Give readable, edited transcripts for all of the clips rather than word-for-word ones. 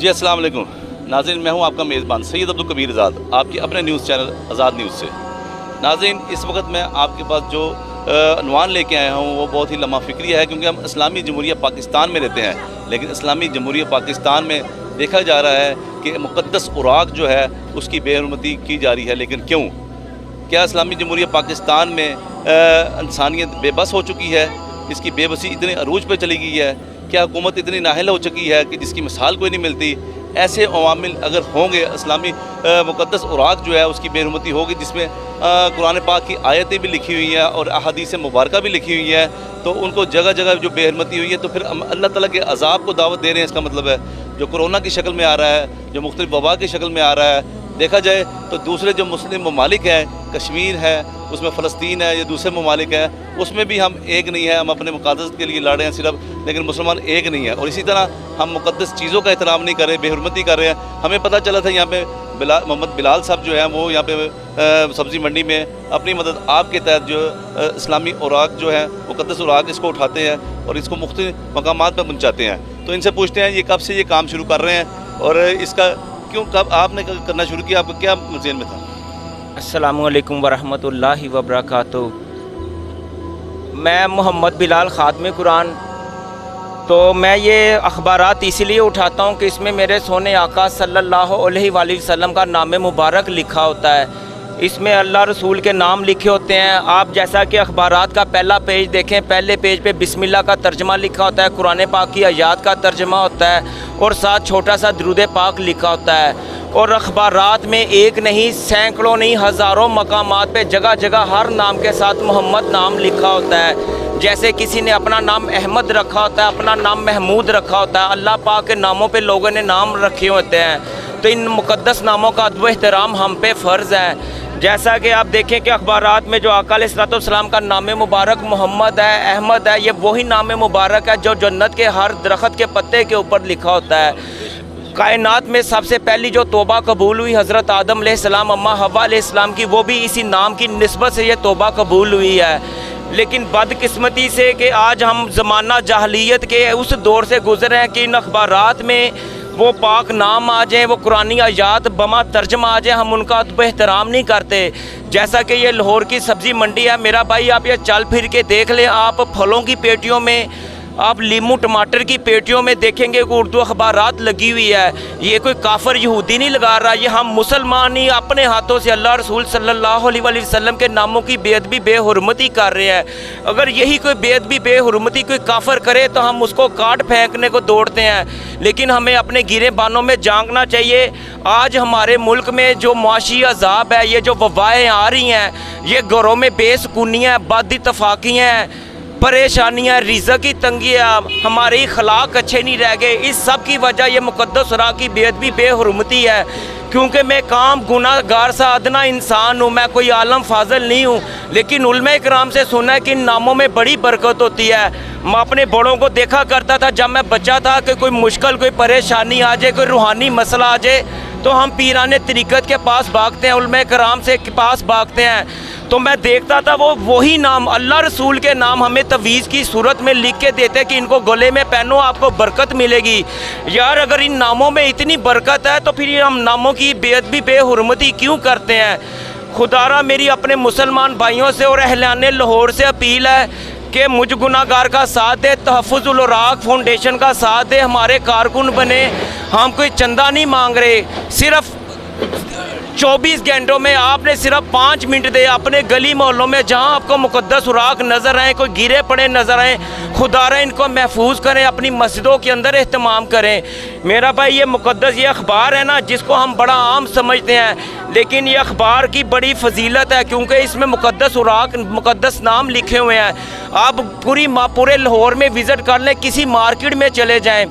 جی السلام علیکم ناظرین، میں ہوں آپ کا میزبان سید عبدالکبیر آزاد، آپ کے اپنے نیوز چینل آزاد نیوز سے۔ ناظرین، اس وقت میں آپ کے پاس جو عنوان لے کے آیا ہوں وہ بہت ہی لمحہ فکری ہے، کیونکہ ہم اسلامی جمہوریہ پاکستان میں رہتے ہیں، لیکن اسلامی جمہوریہ پاکستان میں دیکھا جا رہا ہے کہ مقدس اوراق جو ہے اس کی بے حرمتی کی جا رہی ہے۔ لیکن کیوں؟ کیا اسلامی جمہوریہ پاکستان میں انسانیت بے بس ہو چکی ہے؟ اس کی بے بسی اتنے عروج پہ چلی گئی ہے؟ کیا حکومت اتنی نااہل ہو چکی ہے کہ جس کی مثال کوئی نہیں ملتی؟ ایسے عوامل اگر ہوں گے، اسلامی مقدس اوراق جو ہے اس کی بے حرمتی ہوگی، جس میں قرآن پاک کی آیتیں بھی لکھی ہوئی ہیں اور احادیث مبارکہ بھی لکھی ہوئی ہیں، تو ان کو جگہ جگہ جو بے حرمتی ہوئی ہے تو پھر ہم اللہ تعالیٰ کے عذاب کو دعوت دے رہے ہیں۔ اس کا مطلب ہے جو کرونا کی شکل میں آ رہا ہے، جو مختلف وبا کی شکل میں آ رہا ہے، دیکھا جائے تو دوسرے جو مسلم ممالک ہیں، کشمیر ہے، اس میں فلسطین ہے، یا دوسرے ممالک ہیں، اس میں بھی ہم ایک نہیں ہیں، ہم اپنے مقدس کے لیے لڑ رہے ہیں صرف، لیکن مسلمان ایک نہیں ہے۔ اور اسی طرح ہم مقدس چیزوں کا احترام نہیں کر رہے، بے حرمتی کر رہے ہیں۔ ہمیں پتہ چلا تھا یہاں پہ محمد بلال صاحب جو ہیں وہ یہاں پہ سبزی منڈی میں اپنی مدد آپ کے تحت جو اسلامی اوراق جو ہیں مقدس اوراق اس کو اٹھاتے ہیں اور اس کو مختلف مقامات پہ پہنچاتے ہیں۔ تو ان سے پوچھتے ہیں یہ کب سے یہ کام شروع کر رہے ہیں اور اس کا کیوں، کب آپ نے کرنا شروع کیا، آپ کو کیا ذہن میں تھا؟ السلام علیکم ورحمۃ اللہ وبرکاتہ۔ میں محمد بلال خادم قرآن، تو میں یہ اخبارات اسی لیے اٹھاتا ہوں کہ اس میں میرے سونے آقا صلی اللہ علیہ وآلہ وسلم کا نام مبارک لکھا ہوتا ہے، اس میں اللہ رسول کے نام لکھے ہوتے ہیں۔ آپ جیسا کہ اخبارات کا پہلا پیج دیکھیں، پہلے پیج پہ بسم اللہ کا ترجمہ لکھا ہوتا ہے، قرآن پاک کی آیات کا ترجمہ ہوتا ہے اور ساتھ چھوٹا سا درود پاک لکھا ہوتا ہے۔ اور اخبارات میں ایک نہیں، سینکڑوں نہیں، ہزاروں مقامات پہ جگہ جگہ ہر نام کے ساتھ محمد نام لکھا ہوتا ہے۔ جیسے کسی نے اپنا نام احمد رکھا ہوتا ہے، اپنا نام محمود رکھا ہوتا ہے، اللہ پاک کے ناموں پہ لوگوں نے نام رکھے ہوتے ہیں، تو ان مقدس ناموں کا ادب و احترام ہم پہ فرض ہے۔ جیسا کہ آپ دیکھیں کہ اخبارات میں جو آقا علیہ الصلوۃ والسلام کا نام مبارک محمد ہے، احمد ہے، یہ وہی نام مبارک ہے جو جنت کے ہر درخت کے پتے کے اوپر لکھا ہوتا ہے۔ کائنات میں سب سے پہلی جو توبہ قبول ہوئی حضرت آدم علیہ السلام، اماں حوا علیہ السلام کی، وہ بھی اسی نام کی نسبت سے یہ توبہ قبول ہوئی ہے۔ لیکن بدقسمتی سے کہ آج ہم زمانہ جاہلیت کے اس دور سے گزرے ہیں کہ ان اخبارات میں وہ پاک نام آ جائیں، وہ قرآنی آیات بما ترجمہ آ جائیں، ہم ان کا ادب احترام نہیں کرتے۔ جیسا کہ یہ لاہور کی سبزی منڈی ہے میرا بھائی، آپ یہ چل پھر کے دیکھ لیں، آپ پھلوں کی پیٹیوں میں، آپ لیمو ٹماٹر کی پیٹیوں میں دیکھیں گے کہ اردو اخبارات لگی ہوئی ہے۔ یہ کوئی کافر یہودی نہیں لگا رہا، یہ ہم مسلمان ہی اپنے ہاتھوں سے اللہ رسول صلی اللہ علیہ وآلہ وسلم کے ناموں کی بے ادبی بے حرمتی کر رہے ہیں۔ اگر یہی کوئی بے ادبی بے حرمتی کوئی کافر کرے تو ہم اس کو کاٹ پھینکنے کو دوڑتے ہیں، لیکن ہمیں اپنے گرے بانوں میں جانگنا چاہیے۔ آج ہمارے ملک میں جو معاشی عذاب ہے، یہ جو وبائیں آ رہی ہیں، یہ گھروں میں بے سکونیاں، بد اتفاقیاں ہیں، پریشانیاں، رزق کی تنگیاں، ہمارے اخلاق اچھے نہیں رہ گئے، اس سب کی وجہ یہ مقدس اوراق کی بے ادبی بے حرمتی ہے۔ کیونکہ میں کام گناہ گار سا ادنا انسان ہوں، میں کوئی عالم فاضل نہیں ہوں، لیکن علماء کرام سے سنا ہے کہ ان ناموں میں بڑی برکت ہوتی ہے۔ میں اپنے بڑوں کو دیکھا کرتا تھا جب میں بچہ تھا کہ کوئی مشکل، کوئی پریشانی آ جائے، کوئی روحانی مسئلہ آ جائے تو ہم پیران طریقت کے پاس بھاگتے ہیں، علماء کرام سے پاس بھاگتے ہیں۔ تو میں دیکھتا تھا وہ وہی نام، اللہ رسول کے نام ہمیں تویز کی صورت میں لکھ کے دیتے کہ ان کو گلے میں پہنو، آپ کو برکت ملے گی۔ یار اگر ان ناموں میں اتنی برکت ہے تو پھر ہم ناموں کی بے ادبی بے حرمتی کیوں کرتے ہیں؟ خدا را میری اپنے مسلمان بھائیوں سے اور اہلان لاہور سے اپیل ہے کہ مجھ گناہ گار کا ساتھ دے، تحفظ الاوراق فاؤنڈیشن کا ساتھ دے، ہمارے کارکن بنے۔ ہم کوئی چندہ نہیں مانگ رہے، صرف 24 گھنٹوں میں آپ نے صرف 5 منٹ دے اپنے گلی محلوں میں جہاں آپ کو مقدس اوراق نظر آئیں، کوئی گرے پڑے نظر آئیں، خدا را ان کو محفوظ کریں، اپنی مسجدوں کے اندر اہتمام کریں۔ میرا بھائی یہ مقدس یہ اخبار ہے نا، جس کو ہم بڑا عام سمجھتے ہیں، لیکن یہ اخبار کی بڑی فضیلت ہے کیونکہ اس میں مقدس اوراق، مقدس نام لکھے ہوئے ہیں۔ آپ پورے لاہور میں وزٹ کر لیں، کسی مارکیٹ میں چلے جائیں،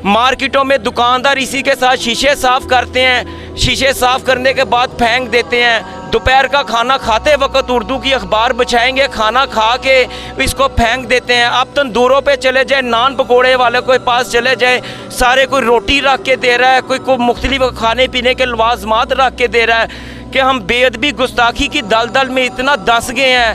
مارکیٹوں میں دکاندار اسی کے ساتھ شیشے صاف کرتے ہیں، شیشے صاف کرنے کے بعد پھینک دیتے ہیں۔ دوپہر کا کھانا کھاتے وقت اردو کی اخبار بچھائیں گے، کھانا کھا کے اس کو پھینک دیتے ہیں۔ اب تندوروں پہ چلے جائیں، نان پکوڑے والے کے پاس چلے جائیں، سارے کوئی روٹی رکھ کے دے رہا ہے، کوئی مختلف کھانے پینے کے لوازمات رکھ کے دے رہا ہے کہ ہم بے ادبی گستاخی کی دلدل میں اتنا دس گئے ہیں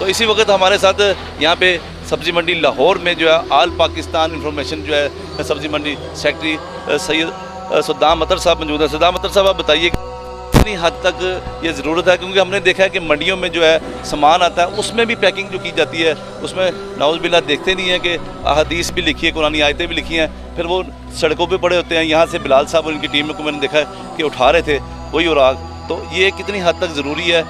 تو اسی وقت ہمارے ساتھ یہاں پہ سبزی منڈی لاہور میں جو ہے آل پاکستان انفارمیشن جو ہے سبزی منڈی سیکٹری سید صدام اطہر صاحب موجود ہیں. صدام اطہر صاحب آپ بتائیے کتنی حد تک یہ ضرورت ہے، کیونکہ ہم نے دیکھا ہے کہ منڈیوں میں جو ہے سامان آتا ہے اس میں بھی پیکنگ جو کی جاتی ہے اس میں نعوذ باللہ دیکھتے نہیں ہیں کہ احادیث بھی لکھی ہے، قرآنی آیتیں بھی لکھی ہیں، پھر وہ سڑکوں پہ پڑے ہوتے ہیں. یہاں سے بلال صاحب اور ان کی ٹیم کو میں نے دیکھا ہے کہ اٹھا رہے تھے وہی اوراق. تو یہ کتنی حد تک ضروری ہے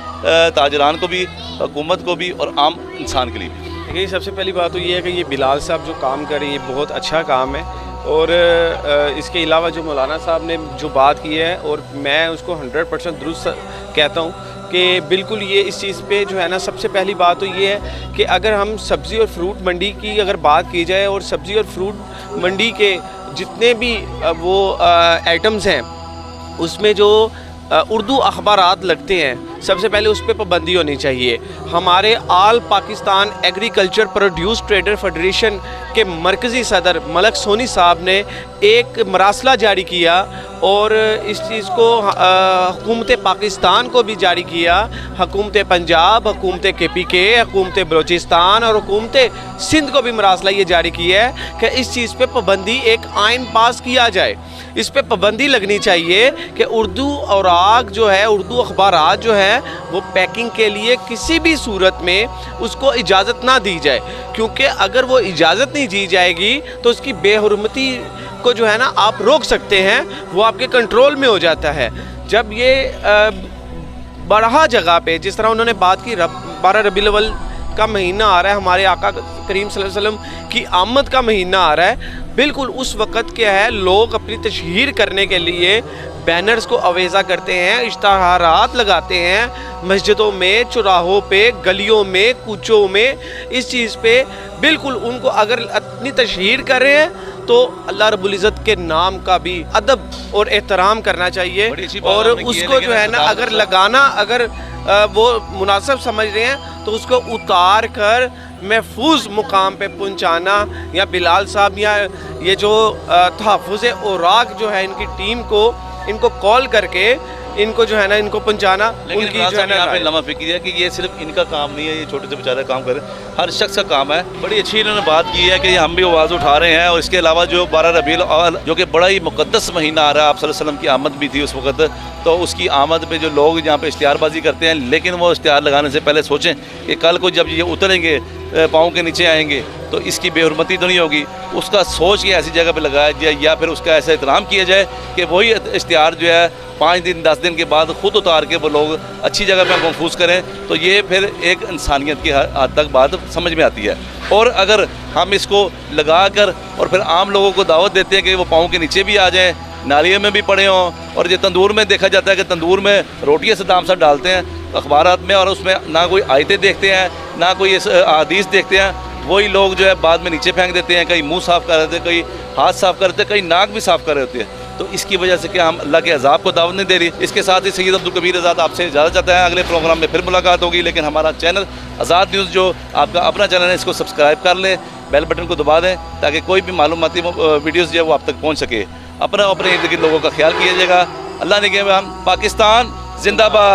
تاجران کو بھی، حکومت کو بھی اور عام انسان کے لیے بھی؟ دیکھیے سب سے پہلی بات تو یہ ہے کہ یہ بلال صاحب جو کام کر رہے ہیں یہ بہت اچھا کام ہے، اور اس کے علاوہ جو مولانا صاحب نے جو بات کی ہے اور میں اس کو 100% درست کہتا ہوں کہ بالکل یہ اس چیز پہ جو ہے نا، سب سے پہلی بات تو یہ ہے کہ اگر ہم سبزی اور فروٹ منڈی کی اگر بات کی جائے اور سبزی اور فروٹ منڈی کے جتنے بھی وہ آئٹمز ہیں اس میں جو اردو اخبارات لگتے ہیں سب سے پہلے اس پہ پابندی ہونی چاہیے. ہمارے all Pakistan agriculture produce trader federation کے مرکزی صدر ملک سونی صاحب نے ایک مراسلہ جاری کیا اور اس چیز کو حکومت پاکستان کو بھی جاری کیا، حکومت پنجاب، حکومت KPK، حکومت بلوچستان اور حکومت سندھ کو بھی مراسلہ یہ جاری کیا ہے کہ اس چیز پہ پابندی ایک آئین پاس کیا جائے. اس پہ پابندی لگنی چاہیے کہ اردو اوراق جو ہے، اردو اخبارات جو ہے وہ پیکنگ کے لیے کسی بھی صورت میں اس کو اجازت نہ دی جائے، کیونکہ اگر وہ اجازت نہیں دی جائے گی تو اس کی بے حرمتی کو جو ہے نا آپ روک سکتے ہیں، وہ آپ کے کنٹرول میں ہو جاتا ہے. جب یہ بڑھا جگہ پہ جس طرح انہوں نے بات کی 12 ربیع الاول کا مہینہ آ رہا ہے، ہمارے آقا کریم صلی اللہ علیہ وسلم کی آمد کا مہینہ آ رہا ہے، بالکل اس وقت کیا ہے لوگ اپنی تشہیر کرنے کے لیے بینرز کو اویزہ کرتے ہیں، اشتہارات لگاتے ہیں مسجدوں میں، چوراہوں پہ، گلیوں میں، کوچوں میں. اس چیز پہ بالکل ان کو اگر اپنی تشہیر کر رہے ہیں تو اللہ رب العزت کے نام کا بھی ادب اور احترام کرنا چاہیے، اور اس کو جو ہے نا اگر لگانا اگر وہ مناسب سمجھ رہے ہیں تو اس کو اتار کر محفوظ مقام پہ پہنچانا، یا بلال صاحب یا یہ جو تحفظ اوراق جو ہے ان کی ٹیم کو ان کو کال کر کے ان کو جو ہے نا ان کو پہنچانا، ان کی جو ہے نا یہاں پہ لمحہ فکری ہے کہ یہ صرف ان کا کام نہیں ہے، یہ چھوٹے سے بیچارے کام کر رہے ہیں، ہر شخص کا کام ہے. بڑی اچھی انہوں نے بات کی ہے کہ ہم بھی آواز اٹھا رہے ہیں. اور اس کے علاوہ جو 12 ربیع الاول جو کہ بڑا ہی مقدس مہینہ آ رہا ہے، آپ صلی اللہ علیہ وسلم کی آمد بھی تھی اس وقت، تو اس کی آمد پہ جو لوگ یہاں پہ اشتہار بازی کرتے ہیں، لیکن وہ اشتہار لگانے سے پہلے سوچیں کہ کل کو جب یہ اتریں گے پاؤں کے نیچے آئیں گے تو اس کی بے حرمتی تو نہیں ہوگی. اس کا سوچ کے ایسی جگہ پہ لگایا جائے یا پھر اس کا ایسا احترام کیا جائے کہ وہی اشتہار جو ہے 5 دن 10 دن کے بعد خود اتار کے وہ لوگ اچھی جگہ پہ محفوظ کریں، تو یہ پھر ایک انسانیت کی حد تک بات سمجھ میں آتی ہے. اور اگر ہم اس کو لگا کر اور پھر عام لوگوں کو دعوت دیتے ہیں کہ وہ پاؤں کے نیچے بھی آ جائیں، نالیوں میں بھی پڑے ہوں، اور یہ تندور میں دیکھا جاتا ہے کہ تندور میں روٹیاں صدام صاحب ڈالتے ہیں اخبارات میں، اور اس میں نہ کوئی آیتیں دیکھتے ہیں نہ کوئی احادیث دیکھتے ہیں، وہی لوگ جو ہے بعد میں نیچے پھینک دیتے ہیں، کہیں منہ صاف کر رہے تھے، کہیں ہاتھ صاف کر رہے تھے، کہیں ناک بھی صاف کر رہے ہوتے ہیں. تو اس کی وجہ سے کیا ہم اللہ کے عذاب کو دعوت نہیں دے رہی. اس کے ساتھ ہی سید عبدالکبیر آزاد آپ سے اجازت چاہتا ہے. اگلے پروگرام میں پھر ملاقات ہوگی، لیکن ہمارا چینل آزاد نیوز جو آپ کا اپنا چینل ہے اس کو سبسکرائب کر لیں، بیل بٹن کو دبا دیں تاکہ کوئی بھی معلوماتی ویڈیوز جو ہے وہ آپ تک پہنچ سکے. اپنے ارد گرد لوگوں کا خیال کیجیے گا. اللہ نے کہا پاکستان زندہ باد.